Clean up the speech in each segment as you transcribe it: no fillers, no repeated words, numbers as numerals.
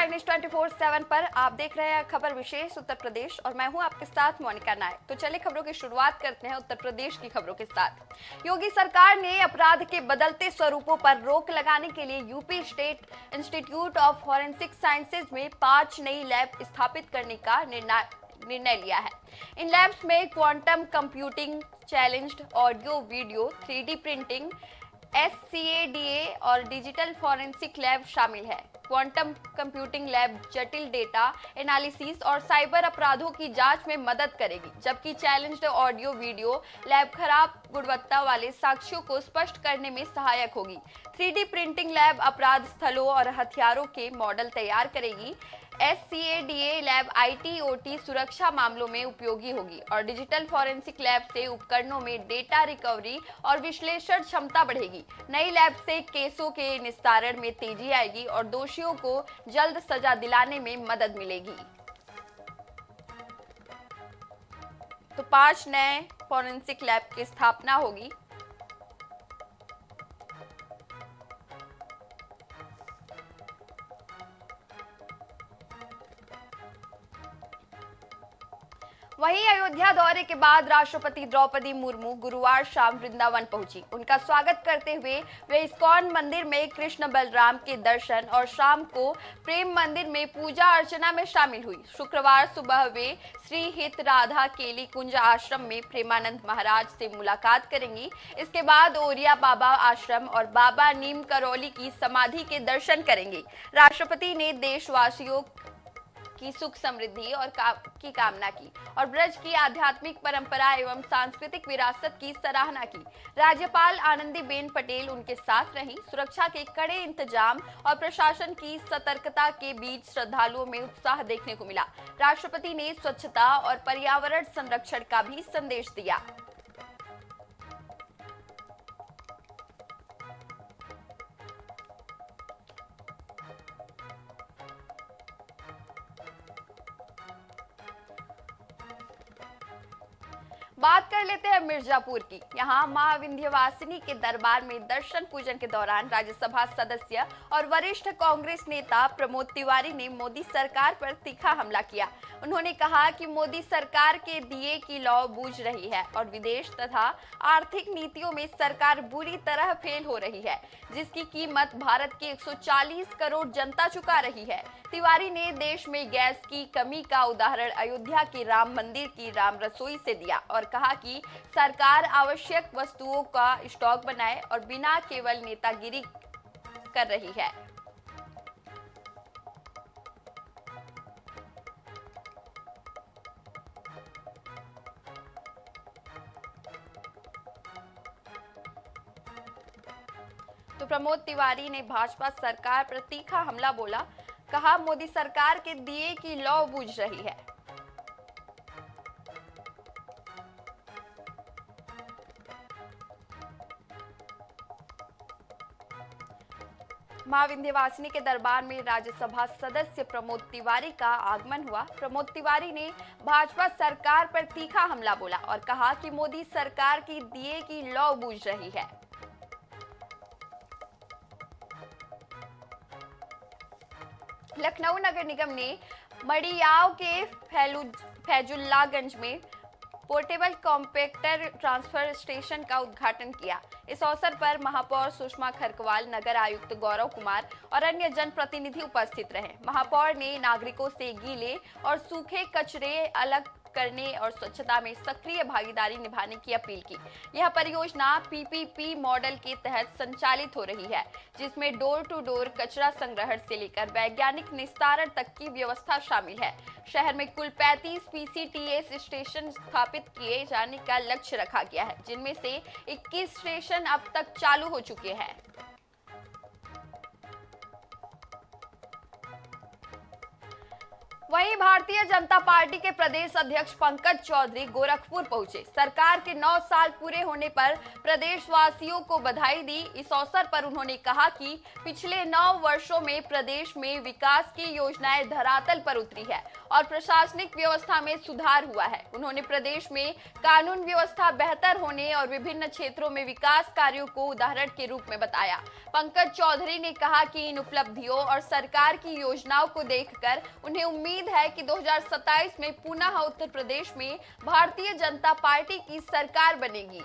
I news 24/7 पर आप देख रहे हैं खबर विशेष उत्तर प्रदेश और मैं हूं आपके साथ मोनिका नायक। तो चलिए खबरों की शुरुआत करते हैं उत्तर प्रदेश की खबरों के साथ। योगी सरकार ने अपराध के बदलते स्वरूपों पर रोक लगाने के लिए UP state institute of forensic sciences में 5 नई लैब स्थापित करने का निर्णय लिया है। इन लैब्स में quantum computing, challenged audio video, 3D printing, SCADA और डिजिटल फॉरेंसिक लैब शामिल है। क्वांटम कंप्यूटिंग लैब जटिल डेटा एनालिसिस और साइबर अपराधों की जांच में मदद करेगी, जबकि चैलेंज्ड ऑडियो वीडियो लैब खराब गुणवत्ता वाले साक्ष्यों को स्पष्ट करने में सहायक होगी। 3D प्रिंटिंग लैब अपराध स्थलों और हथियारों के मॉडल तैयार करेगी। SCADA लैब IT/OT सुरक्षा मामलों में उपयोगी होगी और डिजिटल फॉरेंसिक लैब से उपकरणों में डेटा रिकवरी और विश्लेषण क्षमता बढ़ेगी। नई लैब से केसों के निस्तारण में तेजी आएगी और दोषियों को जल्द सजा दिलाने में मदद मिलेगी। तो 5 नए फॉरेंसिक लैब की स्थापना होगी। वहीं अयोध्या दौरे के बाद राष्ट्रपति द्रौपदी मुर्मू गुरुवार शाम वृंदावन पहुंची। उनका स्वागत करते हुए वे इस्कॉन मंदिर में कृष्ण बलराम के दर्शन और शाम को प्रेम मंदिर में पूजा अर्चना में शामिल हुई। शुक्रवार सुबह वे श्री हित राधा केली कुंज आश्रम में प्रेमानंद महाराज से मुलाकात करेंगी। इसके बाद ओरिया बाबा आश्रम और बाबा नीम करौली की समाधि के दर्शन करेंगे। राष्ट्रपति ने देशवासियों की सुख समृद्धि और की कामना की और ब्रज की आध्यात्मिक परंपरा एवं सांस्कृतिक विरासत की सराहना की। राज्यपाल आनंदीबेन पटेल उनके साथ रहीं। सुरक्षा के कड़े इंतजाम और प्रशासन की सतर्कता के बीच श्रद्धालुओं में उत्साह देखने को मिला। राष्ट्रपति ने स्वच्छता और पर्यावरण संरक्षण का भी संदेश दिया। बात कर लेते हैं मिर्जापुर की। यहाँ मां विंध्यवासिनी के दरबार में दर्शन पूजन के दौरान राज्यसभा सदस्य और वरिष्ठ कांग्रेस नेता प्रमोद तिवारी ने मोदी सरकार पर तीखा हमला किया। उन्होंने कहा कि मोदी सरकार के दिए की लौ बूझ रही है और विदेश तथा आर्थिक नीतियों में सरकार बुरी तरह फेल हो रही है, जिसकी कीमत भारत की 140 करोड़ जनता चुका रही है। तिवारी ने देश में गैस की कमी का उदाहरण अयोध्या के राम मंदिर की राम रसोई से दिया और कहा कि सरकार आवश्यक वस्तुओं का स्टॉक बनाए और बिना केवल नेतागिरी कर रही है। तो प्रमोद तिवारी ने भाजपा सरकार पर तीखा हमला बोला। कहा, मोदी सरकार के दिए की लौ बूझ रही है। मां विंध्यवासिनी के दरबार में राज्यसभा सदस्य प्रमोद तिवारी का आगमन हुआ। प्रमोद तिवारी ने भाजपा सरकार पर तीखा हमला बोला और कहा कि मोदी सरकार की दिए की लौ बूझ रही है। लखनऊ नगर निगम ने मड़ियाव के फैजुल्लागंज में पोर्टेबल कॉम्पैक्टर ट्रांसफर स्टेशन का उद्घाटन किया। इस अवसर पर महापौर सुषमा खरकवाल, नगर आयुक्त गौरव कुमार और अन्य जनप्रतिनिधि उपस्थित रहे। महापौर ने नागरिकों से गीले और सूखे कचरे अलग करने और स्वच्छता में सक्रिय भागीदारी निभाने की अपील की। यह परियोजना PPP मॉडल के तहत संचालित हो रही है, जिसमें डोर टू डोर कचरा संग्रहण से लेकर वैज्ञानिक निस्तारण तक की व्यवस्था शामिल है। शहर में कुल 35 PCTS स्टेशन स्थापित किए जाने का लक्ष्य रखा गया है, जिनमें से 21 स्टेशन अब तक चालू हो चुके हैं। वहीं भारतीय जनता पार्टी के प्रदेश अध्यक्ष पंकज चौधरी गोरखपुर पहुंचे। सरकार के 9 साल पूरे होने पर प्रदेशवासियों को बधाई दी। इस अवसर पर उन्होंने कहा कि पिछले 9 वर्षों में प्रदेश में विकास की योजनाएं धरातल पर उतरी है और प्रशासनिक व्यवस्था में सुधार हुआ है। उन्होंने प्रदेश में कानून व्यवस्था बेहतर होने और विभिन्न क्षेत्रों में विकास कार्यों को उदाहरण के रूप में बताया। पंकज चौधरी ने कहा कि इन उपलब्धियों और सरकार की योजनाओं को देखकर उन्हें उम्मीद है कि 2027 में पुनः उत्तर प्रदेश में भारतीय जनता पार्टी की सरकार बनेगी।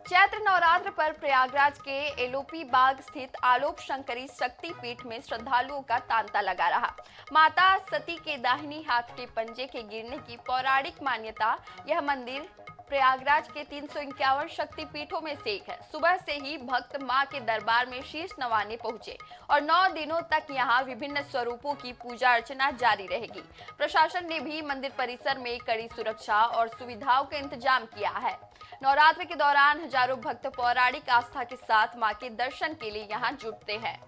चैत्र नवरात्र पर प्रयागराज के एलओपी बाग स्थित आलोक शंकरी शक्ति पीठ में श्रद्धालुओं का तांता लगा रहा। माता सती के दाहिनी हाथ के पंजे के गिरने की पौराणिक मान्यता यह मंदिर प्रयागराज के 351 शक्ति पीठों में से एक है। सुबह से ही भक्त मां के दरबार में शीश नवाने पहुंचे और 9 दिनों तक यहां विभिन्न स्वरूपों की पूजा अर्चना जारी रहेगी। प्रशासन ने भी मंदिर परिसर में कड़ी सुरक्षा और सुविधाओं का इंतजाम किया है। नवरात्र के दौरान हजारों भक्त पौराणिक आस्था के साथ मां के दर्शन के लिए यहां जुटते हैं।